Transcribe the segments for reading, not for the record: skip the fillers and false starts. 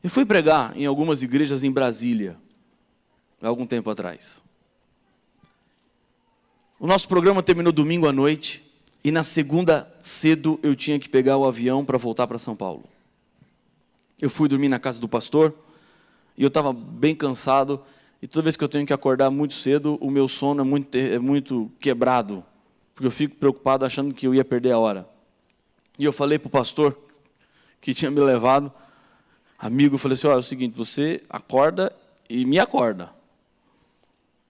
Eu fui pregar em algumas igrejas em Brasília, há algum tempo atrás. O nosso programa terminou domingo à noite, e na segunda, cedo, eu tinha que pegar o avião para voltar para São Paulo. Eu fui dormir na casa do pastor, e eu estava bem cansado, e toda vez que eu tenho que acordar muito cedo, o meu sono é muito quebrado, porque eu fico preocupado achando que eu ia perder a hora. E eu falei para o pastor, que tinha me levado, amigo, eu falei assim, olha, é o seguinte, você acorda e me acorda. Ele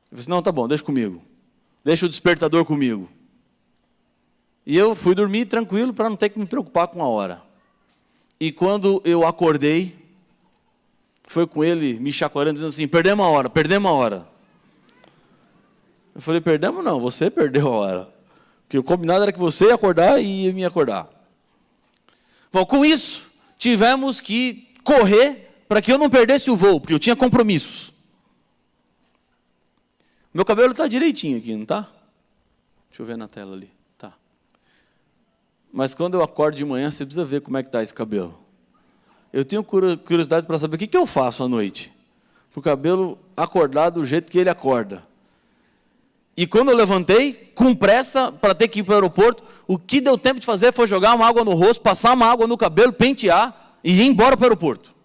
falou assim, não, tá bom, deixa comigo. Deixa o despertador comigo. E eu fui dormir tranquilo para não ter que me preocupar com a hora. E quando eu acordei, foi com ele me chacoalhando, dizendo assim, perdemos a hora, perdemos a hora. Eu falei, perdemos não, você perdeu a hora. Porque o combinado era que você ia acordar e ia me acordar. Bom, com isso, tivemos que correr para que eu não perdesse o voo, porque eu tinha compromissos. Meu cabelo está direitinho aqui, não está? Deixa eu ver na tela ali. Tá. Mas quando eu acordo de manhã, você precisa ver como é que está esse cabelo. Eu tenho curiosidade para saber o que eu faço à noite. Para o cabelo acordar do jeito que ele acorda. E quando eu levantei, com pressa, para ter que ir para o aeroporto, o que deu tempo de fazer foi jogar uma água no rosto, passar uma água no cabelo, pentear e ir embora para o aeroporto.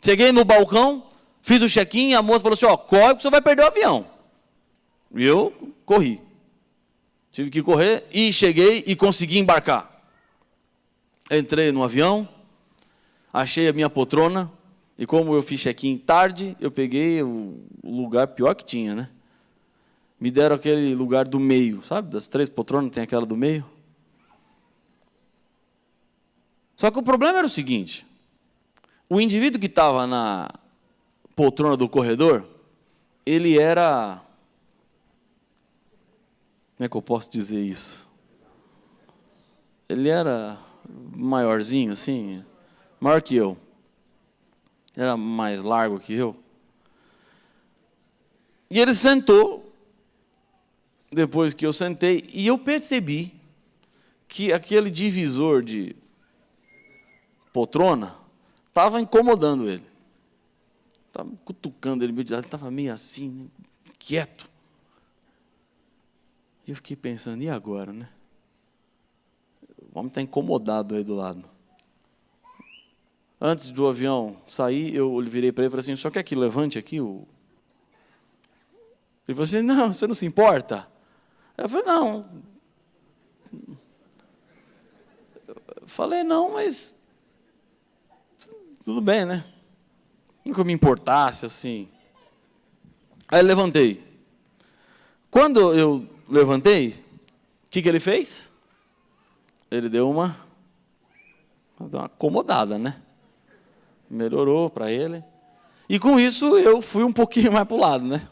Cheguei no balcão, fiz o check-in, a moça falou assim, ó, corre que você vai perder o avião. E eu corri. Tive que correr e cheguei e consegui embarcar. Entrei no avião, achei a minha poltrona, e como eu fiz check-in tarde, eu peguei o lugar pior que tinha, né? Me deram aquele lugar do meio, sabe? Das 3 poltronas, tem aquela do meio. Só que o problema era o seguinte, o indivíduo que estava na poltrona do corredor, ele era... Como é que eu posso dizer isso? Ele era maiorzinho, assim, maior que eu. Era mais largo que eu. E ele sentou, depois que eu sentei, e eu percebi que aquele divisor de poltrona estava incomodando ele. Estava cutucando ele, ele estava meio assim, quieto. E eu fiquei pensando, e agora, né? O homem está incomodado aí do lado. Antes do avião sair, eu virei para ele e falei assim, só quer que levante aqui o... Ele falou assim, não, você não se importa? Eu falei, não. Eu falei, não, mas... Tudo bem, né? Nunca me importasse, assim. Aí eu levantei. Quando eu levantei, o que ele fez? Ele deu uma acomodada, né? Melhorou para ele. E com isso eu fui um pouquinho mais para o lado, né?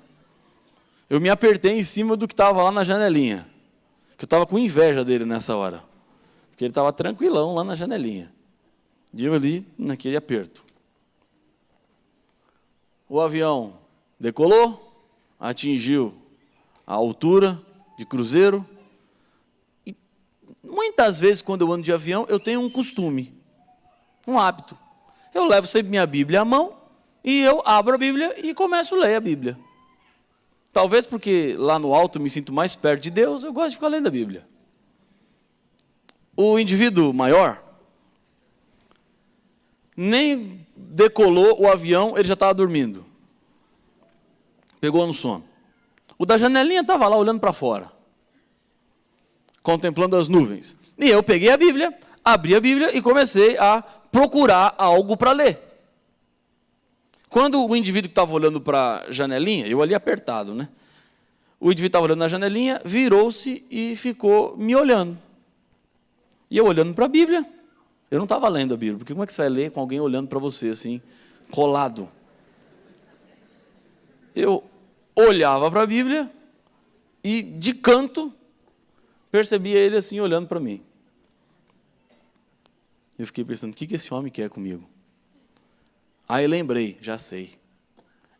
Eu me apertei em cima do que estava lá na janelinha. Que eu estava com inveja dele nessa hora. Porque ele estava tranquilão lá na janelinha. E eu ali naquele aperto. O avião decolou, atingiu a altura de cruzeiro. E muitas vezes, quando eu ando de avião, eu tenho um costume, um hábito. Eu levo sempre minha Bíblia à mão e eu abro a Bíblia e começo a ler a Bíblia. Talvez porque lá no alto eu me sinto mais perto de Deus, eu gosto de ficar lendo a Bíblia. O indivíduo maior nem decolou o avião, ele já estava dormindo. Pegou no sono. O da janelinha estava lá olhando para fora, contemplando as nuvens. E eu peguei a Bíblia, abri a Bíblia e comecei a procurar algo para ler. Quando o indivíduo que estava olhando para a janelinha, eu ali apertado, né? O indivíduo estava olhando na janelinha, virou-se e ficou me olhando. E eu olhando para a Bíblia, eu não estava lendo a Bíblia, porque como é que você vai ler com alguém olhando para você, assim, colado? Eu olhava para a Bíblia e, de canto, percebia ele assim, olhando para mim. Eu fiquei pensando, o que esse homem quer comigo? Aí lembrei, já sei.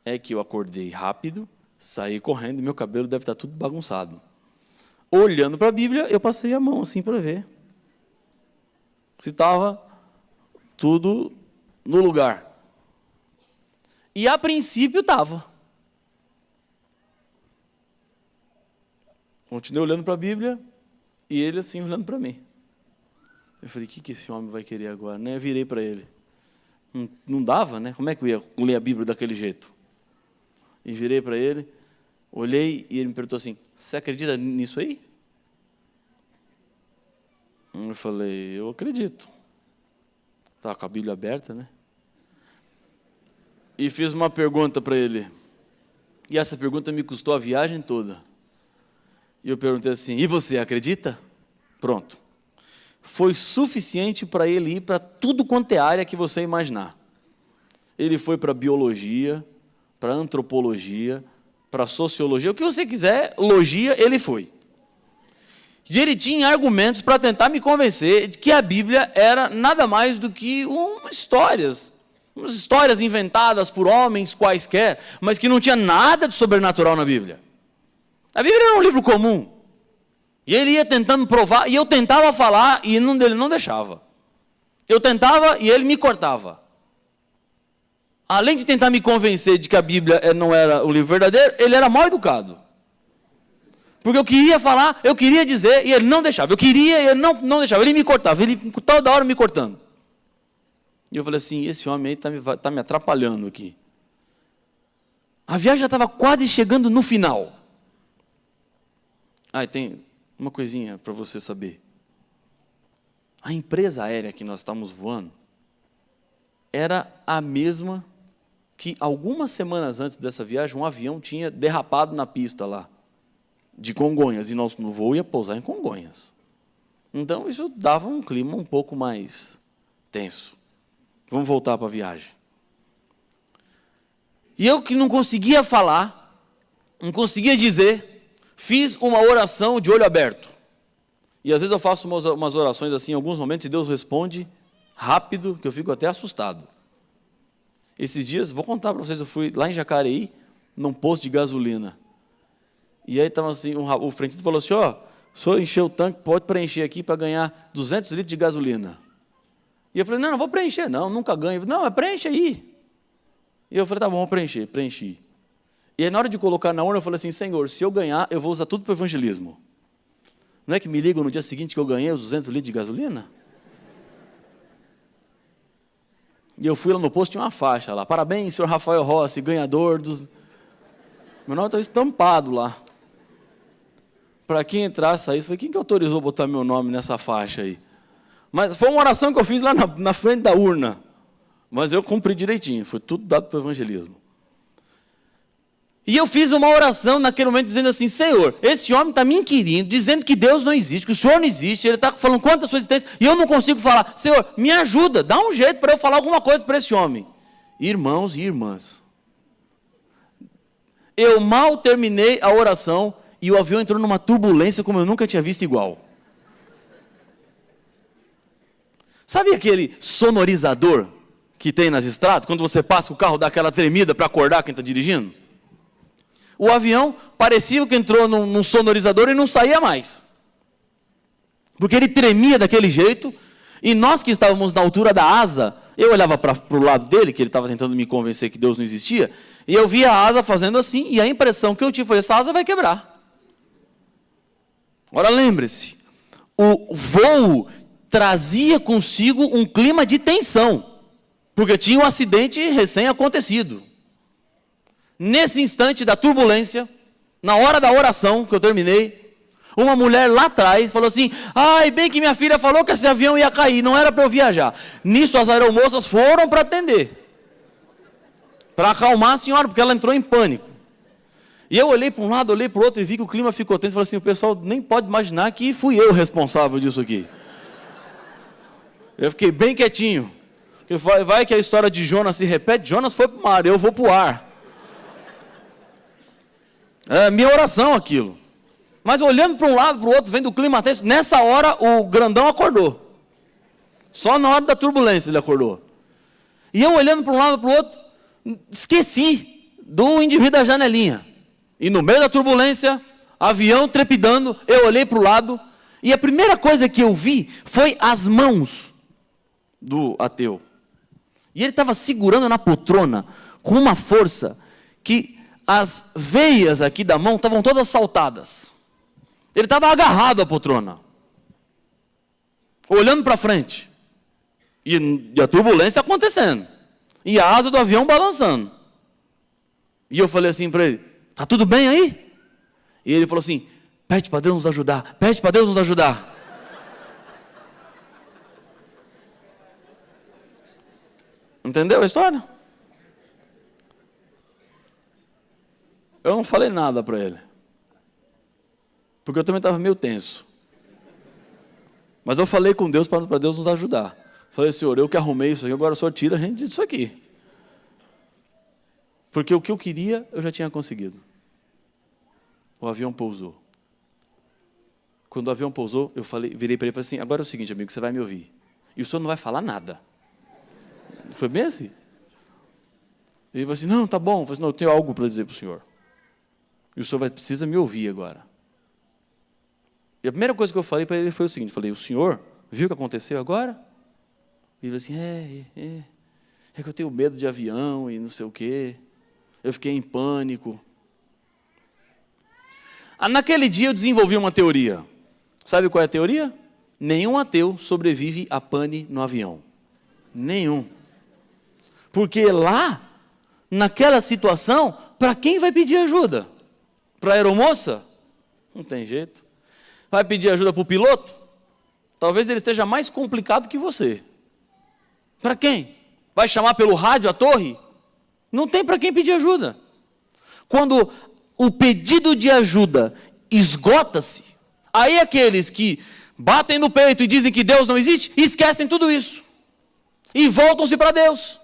É que eu acordei rápido, saí correndo e meu cabelo deve estar tudo bagunçado. Olhando para a Bíblia, eu passei a mão assim para ver se estava tudo no lugar. E a princípio estava. Continuei olhando para a Bíblia e ele assim olhando para mim. Eu falei, o que esse homem vai querer agora? Né? Eu virei para ele. Não dava, né? Como é que eu ia ler a Bíblia daquele jeito? E virei para ele, olhei e ele me perguntou assim, você acredita nisso aí? Eu falei, eu acredito. Estava com a Bíblia aberta, né? E fiz uma pergunta para ele. E essa pergunta me custou a viagem toda. E eu perguntei assim, e você acredita? Pronto. Foi suficiente para ele ir para tudo quanto é área que você imaginar. Ele foi para biologia, para antropologia, para sociologia, o que você quiser, logia, ele foi. E ele tinha argumentos para tentar me convencer de que a Bíblia era nada mais do que umas histórias inventadas por homens quaisquer, mas que não tinha nada de sobrenatural na Bíblia. A Bíblia era um livro comum. E ele ia tentando provar, e eu tentava falar, e ele não deixava. Eu tentava, e ele me cortava. Além de tentar me convencer de que a Bíblia não era o livro verdadeiro, ele era mal educado. Porque eu queria falar, eu queria dizer, e ele não deixava. Eu queria, e ele não deixava. Ele me cortava, ele toda hora me cortando. E eu falei assim, esse homem aí está me atrapalhando aqui. A viagem já estava quase chegando no final. E tem uma coisinha para você saber. A empresa aérea que nós estávamos voando era a mesma que algumas semanas antes dessa viagem, um avião tinha derrapado na pista lá, de Congonhas, e nosso voo ia pousar em Congonhas. Então, isso dava um clima um pouco mais tenso. Vamos voltar para a viagem. E eu que não conseguia falar, não conseguia dizer, fiz uma oração de olho aberto. E às vezes eu faço umas orações assim, em alguns momentos, e Deus responde rápido, que eu fico até assustado. Esses dias, vou contar para vocês, eu fui lá em Jacareí, num posto de gasolina. E aí estava assim, o frentista falou assim, o senhor encheu o tanque, pode preencher aqui para ganhar 200 litros de gasolina. E eu falei, não vou preencher não, nunca ganho. Não, mas preenche aí. E eu falei, tá bom, vou preencher, preenchi. E aí na hora de colocar na urna, eu falei assim, Senhor, se eu ganhar, eu vou usar tudo para o evangelismo. Não é que me ligam no dia seguinte que eu ganhei os 200 litros de gasolina? E eu fui lá no posto, tinha uma faixa lá, parabéns, senhor Rafael Rossi, ganhador dos... Meu nome estava estampado lá. Para quem entrasse, saísse, falei, quem que autorizou botar meu nome nessa faixa aí? Mas foi uma oração que eu fiz lá na frente da urna. Mas eu cumpri direitinho, foi tudo dado para o evangelismo. E eu fiz uma oração naquele momento dizendo assim, Senhor, esse homem está me inquirindo, dizendo que Deus não existe, que o Senhor não existe, ele está falando quanto a sua existência, e eu não consigo falar. Senhor, me ajuda, dá um jeito para eu falar alguma coisa para esse homem. Irmãos e irmãs, eu mal terminei a oração e o avião entrou numa turbulência como eu nunca tinha visto igual. Sabe aquele sonorizador que tem nas estradas, quando você passa com o carro, dá aquela tremida para acordar quem está dirigindo? O avião parecia que entrou num sonorizador e não saía mais. Porque ele tremia daquele jeito, e nós que estávamos na altura da asa, eu olhava para o lado dele, que ele estava tentando me convencer que Deus não existia, e eu via a asa fazendo assim, e a impressão que eu tive foi, essa asa vai quebrar. Agora lembre-se, o voo trazia consigo um clima de tensão, porque tinha um acidente recém-acontecido. Nesse instante da turbulência, na hora da oração que eu terminei, uma mulher lá atrás falou assim, bem que minha filha falou que esse avião ia cair, não era para eu viajar. Nisso as aeromoças foram para atender, para acalmar a senhora, porque ela entrou em pânico. E eu olhei para um lado, olhei para o outro e vi que o clima ficou tenso, falei assim, o pessoal nem pode imaginar que fui eu responsável disso aqui. Eu fiquei bem quietinho, porque vai que a história de Jonas se repete, Jonas foi para o mar, eu vou para o ar. É minha oração aquilo. Mas olhando para um lado, para o outro, vendo o clima tenso, nessa hora o grandão acordou. Só na hora da turbulência ele acordou. E eu olhando para um lado, para o outro, esqueci do indivíduo da janelinha. E no meio da turbulência, avião trepidando, eu olhei para o lado, e a primeira coisa que eu vi foi as mãos do ateu. E ele estava segurando na poltrona com uma força que as veias aqui da mão estavam todas saltadas. Ele estava agarrado à poltrona, olhando para frente. E a turbulência acontecendo. E a asa do avião balançando. E eu falei assim para ele, está tudo bem aí? E ele falou assim, pede para Deus nos ajudar, pede para Deus nos ajudar. Entendeu a história? Eu não falei nada para ele. Porque eu também estava meio tenso. Mas eu falei com Deus para Deus nos ajudar. Falei, Senhor, eu que arrumei isso aqui, agora o Senhor tira a gente disso aqui. Porque o que eu queria, eu já tinha conseguido. O avião pousou. Quando o avião pousou, eu virei para ele e falei assim, agora é o seguinte, amigo, você vai me ouvir. E o senhor não vai falar nada. Foi bem assim. Ele falou assim, não, tá bom. Eu falei assim, não, eu tenho algo para dizer para o senhor. E o senhor precisa me ouvir agora. E a primeira coisa que eu falei para ele foi o seguinte, falei, o senhor viu o que aconteceu agora? E ele falou assim, é que eu tenho medo de avião e não sei o quê. Eu fiquei em pânico. Naquele dia eu desenvolvi uma teoria. Sabe qual é a teoria? Nenhum ateu sobrevive a pane no avião. Nenhum. Porque lá, naquela situação, para quem vai pedir ajuda? Para a aeromoça? Não tem jeito. Vai pedir ajuda para o piloto? Talvez ele esteja mais complicado que você. Para quem? Vai chamar pelo rádio a torre? Não tem para quem pedir ajuda. Quando o pedido de ajuda esgota-se, aí aqueles que batem no peito e dizem que Deus não existe, esquecem tudo isso. E voltam-se para Deus.